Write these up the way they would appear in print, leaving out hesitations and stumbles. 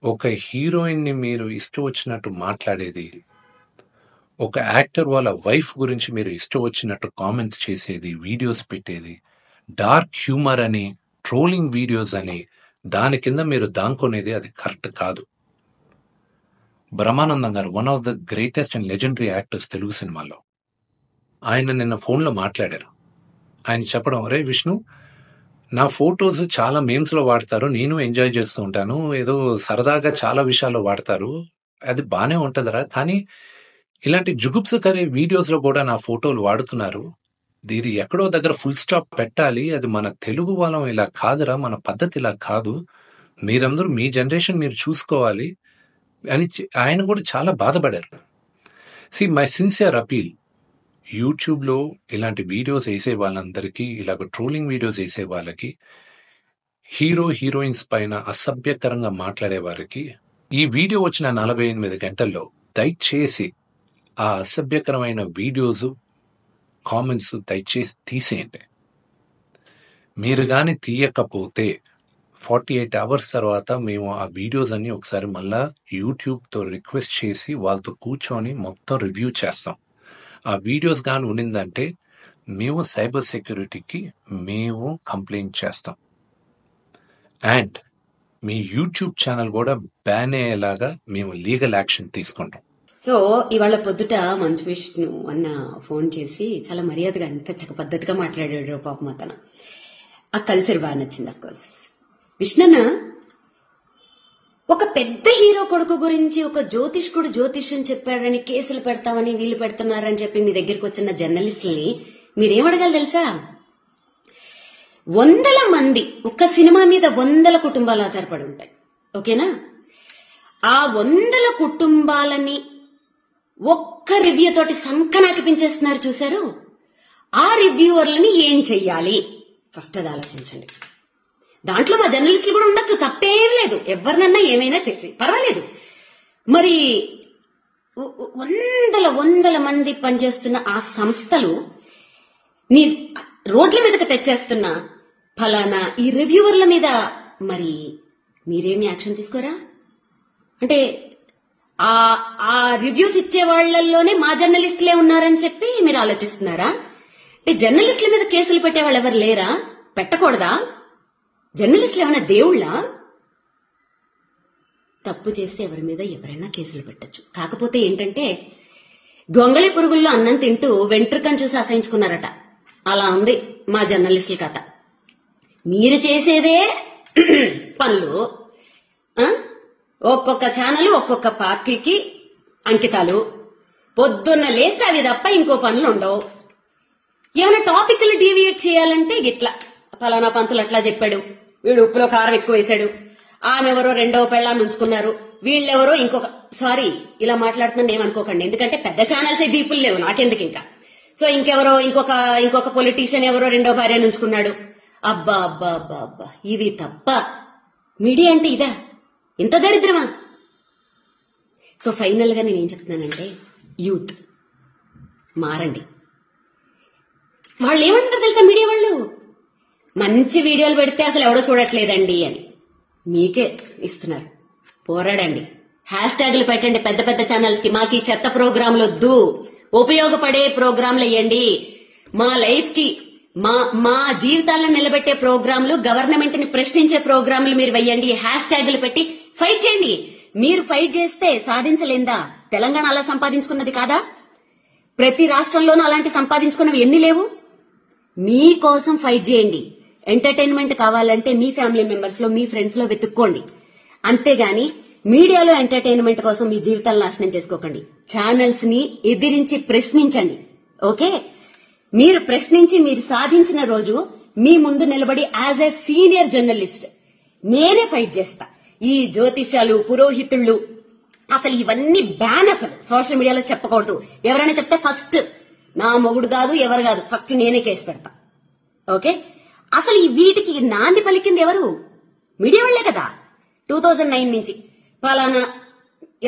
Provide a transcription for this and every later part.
ఒక హీరోయిన్‌ని మీరు ఇష్టం వచ్చినట్టు మాట్లాడేది, ఒక యాక్టర్ వాళ్ళ వైఫ్ గురించి మీరు ఇష్టం వచ్చినట్టు కామెంట్స్ చేసేది, వీడియోస్ పెట్టేది, డార్క్ హ్యూమర్ అని, ట్రోలింగ్ వీడియోస్ అని, దాని కింద మీరు దాంకునేది అది కరెక్ట్ కాదు. బ్రహ్మానందం గారు one of the greatest and legendary actors Telugu సినిమాలో. ఆయన నిన్న ఫోన్‌లో మాట్లాడారు. ఆయన చెప్పడం, "ఒరేయ్ విష్ణు, నా ఫోటోస్ చాలా మీమ్స్‌లో వాడతారు. నేను ఎంజాయ్ చేస్తూ ఉంటాను. ఏదో సరదాగా చాలా విషయాల్లో వాడతారు. అది బానే ఉంటదిరా. కానీ ఇలాంటి జుగుప్సకర వీడియోస్‌లో కూడా నా ఫోటోలు వాడుతున్నారు. ఇది ఎక్కడో దగ్గర ఫుల్ స్టాప్ పెట్టాలి. అది మన తెలుగు వాళ్ళం ఇలా కాదురా. మన పద్ధతి ఇలా కాదు. మీరందరూ మీ జనరేషన్ మీరు చూసుకోవాలి" అని ఆయన కూడా చాలా బాధపడారు. మై సిన్సియర్ అపీల్, యూట్యూబ్‌లో ఇలాంటి వీడియోస్ ఏసే వాళ్ళందరికీ, ఇలాగ ట్రోలింగ్ వీడియోస్ ఏసే వాళ్ళకి, హీరో, హీరోయిన్స్ పైన అసభ్యకరంగా మాట్లాడే వారికి, ఈ వీడియో వచ్చిన 48 గంటల్లో దయచేసి ఆ అసభ్యకరమైన వీడియోస్, కామెంట్స్ దయచేసి తీసేయండి. మీరు గాని తీయకపోతే 48 అవర్స్ తర్వాత మేము ఆ వీడియోస్ అన్ని ఒకసారి మళ్ళా యూట్యూబ్‌తో రిక్వెస్ట్ చేసి వాళ్ళతో కూర్చొని మొత్తం రివ్యూ చేస్తాం. ఆ వీడియోస్ గాని ఉండిందంటే మేము సైబర్ సెక్యూరిటీకి మేము కంప్లైంట్ చేస్తాం. అండ్ మీ యూట్యూబ్ ఛానల్ కూడా బ్యాన్ అయ్యేలాగా మేము లీగల్ యాక్షన్ తీసుకుంటాం. సో ఇవాళ పొద్దుట మంచు విష్ణు అన్న ఫోన్ చేసి చాలా మర్యాదగా ఎంత చక్క పద్ధతిగా మాట్లాడాడు పాపం అతను. ఆ కల్చర్ బాగా నచ్చింది. అఫ్కోర్స్ విష్ణున్న ఒక పెద్ద హీరో కొడుకు గురించి ఒక జ్యోతిష్కుడు జ్యోతిష్యం చెప్పాడని కేసులు పెడతామని వీళ్ళు పెడుతున్నారని చెప్పి మీ దగ్గరికి వచ్చిన జర్నలిస్టులని మీరేమడగాలి తెలుసా? 100 మంది, ఒక్క సినిమా మీద 100 కుటుంబాలు ఆధారపడి ఉంటాయి. ఓకేనా? ఆ 100 కుటుంబాలని ఒక్క రివ్యూ తోటి సంకనాకిపించేస్తున్నారు చూశారు. ఆ రివ్యూవర్లని ఏం చెయ్యాలి ఫస్ట్ అది ఆలోచించండి. దాంట్లో మా జర్నలిస్టులు కూడా ఉండొచ్చు, తప్పేం లేదు. ఎవరినన్నా ఏమైనా చేసి పర్వాలేదు. మరి 100 మంది పనిచేస్తున్న ఆ సంస్థలు నీ రోడ్ల మీదకి తెచ్చేస్తున్న ఫలానా ఈ రివ్యూవర్ల మీద మరి మీరేమి యాక్షన్ తీసుకోరా? అంటే ఆ రివ్యూస్ ఇచ్చే వాళ్లలోనే మా జర్నలిస్టులే ఉన్నారని చెప్పి మీరు ఆలోచిస్తున్నారా? అంటే జర్నలిస్టుల మీద కేసులు పెట్టే వాళ్ళు ఎవరు లేరా? పెట్టకూడదా? జర్నలిస్టులు ఏమైనా దేవుళ్ళా? తప్పు చేస్తే ఎవరి మీద ఎవరైనా కేసులు పెట్టచ్చు. కాకపోతే ఏంటంటే గొంగళి పురుగుల్లో అన్నం తింటూ వెంట్రుకను చూసి అసహించుకున్నారట. అలా ఉంది మా జర్నలిస్టుల కథ. మీరు చేసేదే పనులు, ఒక్కొక్క ఛానల్ ఒక్కొక్క పార్టీకి అంకితాలు. పొద్దున్న లేస్తే అవి తప్ప ఇంకో పనులు ఉండవు. ఏమైనా టాపిక్లు డీవియేట్ చేయాలంటే గిట్లా ఫలానా పంతులు అట్లా చెప్పాడు, వీడు ఉప్పులో కారం ఎక్కువ వేశాడు, ఆమెవరో రెండవ పెళ్ళాన్ని ఉంచుకున్నారు, వీళ్ళెవరో ఇంకొక, సారీ ఇలా మాట్లాడుతున్నాను ఏమనుకోకండి, ఎందుకంటే పెద్ద ఛానల్స్ బీపుల్ లేవు నాకెందుకు ఇంకా. సో ఇంకెవరో ఇంకొక పొలిటీషియన్ ఎవరో రెండో భార్యను ఉంచుకున్నాడు. అబ్బా అబ్బా అబ్బా అబ్బా, ఇవి తప్ప మీడియా అంటే ఇదా? ఇంత దరిద్రమా? సో ఫైనల్ గా నేనేం చెప్తున్నానంటే, యూత్ మారండి. వాళ్ళు ఏమంటారు తెలుసా మీడియా వాళ్ళు? మంచి వీడియోలు పెడితే అసలు ఎవడో చూడట్లేదండి అని మీకే ఇస్తున్నారు. పోరాడండి, హ్యాష్ ట్యాగులు పెట్టండి పెద్ద పెద్ద ఛానల్స్ కి. మాకు ఈ చెత్త ప్రోగ్రాంలు వద్దు, ఉపయోగపడే ప్రోగ్రాంలు వేయండి. మా లైఫ్ కి మా జీవితాలను నిలబెట్టే ప్రోగ్రాంలు, గవర్నమెంట్ ని ప్రశ్నించే ప్రోగ్రాంలు మీరు వెయ్యండి. హ్యాష్ ట్యాగులు పెట్టి ఫైట్ చేయండి. మీరు ఫైట్ చేస్తే సాధించలేందా? తెలంగాణ అలా సంపాదించుకున్నది కాదా? ప్రతి రాష్ట్రంలోనూ అలాంటి సంపాదించుకున్నవి ఎన్ని లేవు? మీకోసం ఫైట్ చేయండి. ఎంటర్టైన్మెంట్ కావాలంటే మీ ఫ్యామిలీ మెంబర్స్ లో, మీ ఫ్రెండ్స్ లో వెతుక్కోండి. అంతేగాని మీడియాలో ఎంటర్టైన్మెంట్ కోసం మీ జీవితాలు నాశనం చేసుకోకండి. ఛానల్స్ ని ఎదిరించి ప్రశ్నించండి. ఓకే? మీరు ప్రశ్నించి మీరు సాధించిన రోజు మీ ముందు నిలబడి యాజ్ ఎ సీనియర్ జర్నలిస్ట్ నేనే ఫైట్ చేస్తా. ఈ జ్యోతిష్యాలు, పురోహితుళ్ళు, అసలు ఇవన్నీ బ్యాన్. అసలు సోషల్ మీడియాలో చెప్పకూడదు. ఎవరైనా చెప్తే ఫస్ట్ నా మొగుడు కాదు, ఎవరు కాదు, ఫస్ట్ నేనే కేసు పెడతా. ఓకే? అసలు ఈ వీటికి నాంది పలికింది ఎవరు? మీడియా వాళ్లే కదా. 2009 నుంచి ఫలానా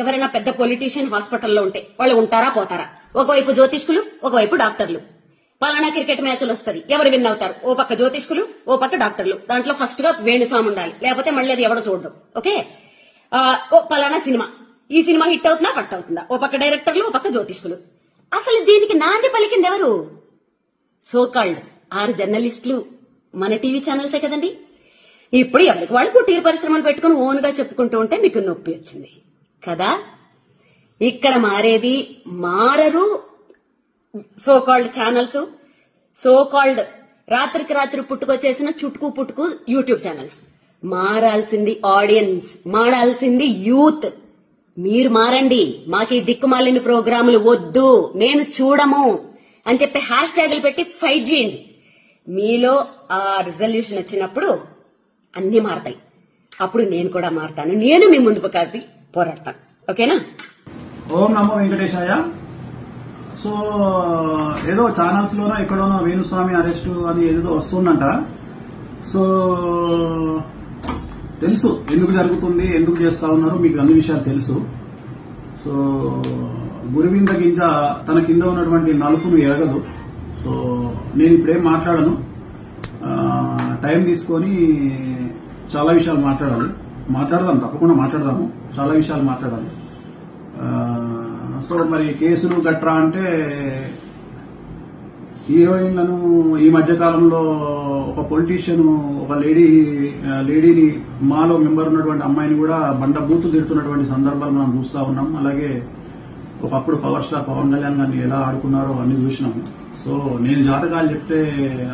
ఎవరైనా పెద్ద పొలిటీషియన్ హాస్పిటల్లో ఉంటే వాళ్ళు ఉంటారా పోతారా? ఒకవైపు జ్యోతిష్కులు, ఒకవైపు డాక్టర్లు. పలానా క్రికెట్ మ్యాచ్లు వస్తుంది, ఎవరు విన్ అవుతారు? ఓ పక్క జ్యోతిష్కులు, ఓ పక్క డాక్టర్లు. దాంట్లో ఫస్ట్ గా వేణుస్వామి ఉండాలి, లేకపోతే మళ్ళీ అది ఎవడో చూడడం. ఓకే? ఓ పలానా సినిమా, ఈ సినిమా హిట్ అవుతుందా ఫట్ అవుతుందా, ఓ పక్క డైరెక్టర్లు, ఓ పక్క జ్యోతిష్కులు. అసలు దీనికి నాంది పలికింది ఎవరు? సోకాల్డ్ 6 జర్నలిస్టులు, మన టీవీ ఛానల్సే కదండి. ఇప్పుడు ఎవరికి వాళ్ళు కుటీర పరిశ్రమలు పెట్టుకుని ఓన్ గా చెప్పుకుంటూ ఉంటే మీకు నొప్పి వచ్చింది కదా. ఇక్కడ మారేది మారరు సోకాల్డ్ ఛానల్స్, సోకాల్డ్ రాత్రికి రాత్రి పుట్టుకొచ్చేసిన చుట్టుకు పుట్టుకు యూట్యూబ్ ఛానల్స్. మారాల్సింది ఆడియన్స్, మారాల్సింది యూత్. మీరు మారండి. మాకు ఈ దిక్కుమాలిన ప్రోగ్రాములు వద్దు, నేను చూడము అని చెప్పి హ్యాష్ ట్యాగులు పెట్టి ఫైట్ చేయండి. మీలో ఆ రిజల్యూషన్ వచ్చినప్పుడు అన్ని మారతాయి. అప్పుడు నేను కూడా మారతాను, నేను మీ ముందు కలిపి పోరాడతాను. ఓకేనా? ఓం నమో వెంకటేశాయ. సో ఏదో ఛానల్స్ లోనో ఎక్కడోనో వేణుస్వామి అరెస్టు అని ఏదో వస్తుందంట. సో తెలుసు ఎందుకు జరుగుతుంది, ఎందుకు చేస్తా ఉన్నారు, మీకు అన్ని విషయాలు తెలుసు. సో గురువింద గింజ తన కింద ఉన్నటువంటి నలుపును ఎరగదు. సో నేను ఇప్పుడేం మాట్లాడను, టైం తీసుకొని చాలా విషయాలు మాట్లాడదాం, తప్పకుండా మాట్లాడదాము, చాలా విషయాలు మాట్లాడాలి. సో మరి కేసులు గట్రా అంటే హీరోయిన్లను ఈ మధ్య కాలంలో ఒక పొలిటీషియన్ ఒక లేడీని మాలో మెంబర్ ఉన్నటువంటి అమ్మాయిని కూడా బండ బూతులు తిడుతున్నటువంటి సందర్భాలు మనం చూస్తా ఉన్నాం. అలాగే ఒకప్పుడు పవర్ స్టార్ పవన్ కళ్యాణ్ గారిని ఎలా ఆడుకున్నారో అన్ని చూసినాం. సో నేను జాతకాలు చెప్తే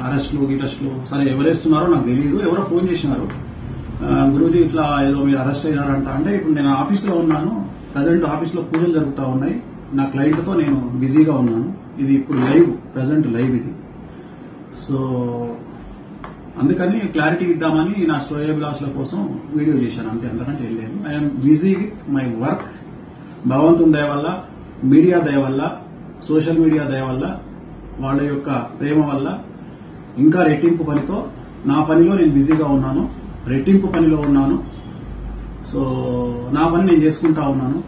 అరెస్టులు సరే ఎవరేస్తున్నారో నాకు తెలియదు. ఎవరో ఫోన్ చేసినారు, గురూజీ ఇట్లా ఏదో మీరు అరెస్ట్ అయ్యారంట. అంటే ఇప్పుడు నేను ఆఫీస్లో ఉన్నాను, ప్రజెంట్ ఆఫీస్లో పూజలు జరుగుతూ ఉన్నాయి, నా క్లయింట్తో నేను బిజీగా ఉన్నాను. ఇది ఇప్పుడు ప్రజెంట్ లైవ్ ఇది. సో అందుకని క్లారిటీ ఇద్దామని నా శ్రేయోభిలాషుల కోసం వీడియో చేశాను, అంతే, అంతకంటే ఏం లేదు. I'm busy with my work. భగవంతుని దయ వల్ల, మీడియా దయ వల్ల, సోషల్ మీడియా దయ వల్ల, వాళ్ళ యొక్క ప్రేమ వల్ల ఇంకా రెట్టింపు పనితో నా పనిలో నేను బిజీగా ఉన్నాను, రెట్టింపు పనిలో ఉన్నాను. సో నా పని నేను చేసుకుంటా ఉన్నాను.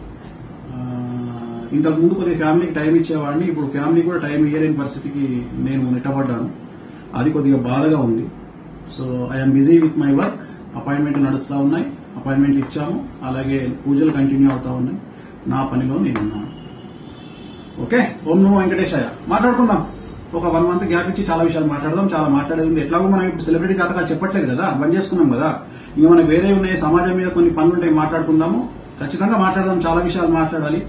ఇంతకు ముందు కొద్దిగా ఫ్యామిలీకి టైం ఇచ్చేవాడిని, ఇప్పుడు ఫ్యామిలీ కూడా టైం ఇయ్యలేని పరిస్థితికి నేను నెట్టబడ్డాను. అది కొద్దిగా బాధగా ఉంది. So I'm busy with my work. Appointment నడుస్తూ ఉన్నాయి, అపాయింట్మెంట్ ఇచ్చాము, అలాగే పూజలు కంటిన్యూ అవుతా ఉన్నాయి. నా పనిలో నేనున్నాను. ఓకే, ఓం నమో వెంకటేశాయ. మాట్లాడుకుందాం, ఒక 1 మంత్ గ్యాప్ ఇచ్చి చాలా విషయాలు మాట్లాడదాం. చాలా మాట్లాడేది ఉంది. ఎట్లాగో మనం ఇప్పుడు సెలబ్రిటీ జాతకాలు చెప్పట్లేదు కదా, బంద్ చేసుకున్నాం కదా. ఇంకా మనకు వేరే ఉన్నాయి, సమాజం మీద కొన్ని పనులు ఉంటాయి, మాట్లాడుకుందాము. ఖచ్చితంగా మాట్లాడదాం, చాలా విషయాలు మాట్లాడాలి.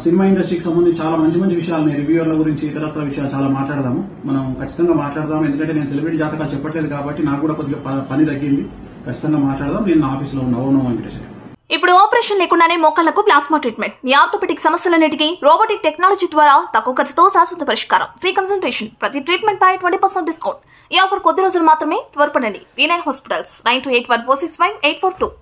సినిమా ఇండస్ట్రీకి సంబంధించి చాలా మంచి మంచి విషయాలు, రివ్యూవర్ల గురించి, ఇతరత్ర విషయాలు చాలా మాట్లాడదాము. మనం ఖచ్చితంగా మాట్లాడదాం. ఎందుకంటే నేను సెలబ్రిటీ జాతకాలు చెప్పట్లేదు కాబట్టి నాకు కూడా కొద్దిగా పని తగ్గింది. ఖచ్చితంగా మాట్లాడదాం. నేను నా ఆఫీస్లో ఉన్న ఓం నమో వెంకటేశాయ. ఇప్పుడు ఆపరేషన్ లేకుండానే మోకాళ్లకు ప్లాస్మా ట్రీట్మెంట్. మీ ఆర్థోపెటిక్ సమస్యలన్నిటికీ రోబోటిక్ టెక్నాలజీ ద్వారా తక్కువ ఖర్చుతో శాశ్వత పరిష్కారం. ఫ్రీ కన్సల్టేషన్, ప్రతి ట్రీట్మెంట్ పై 20% డిస్కౌంట్. ఈ ఆఫర్ కొద్ది రోజులు మాత్రమే, త్వరపడండి. V9 hospitals 9281465842.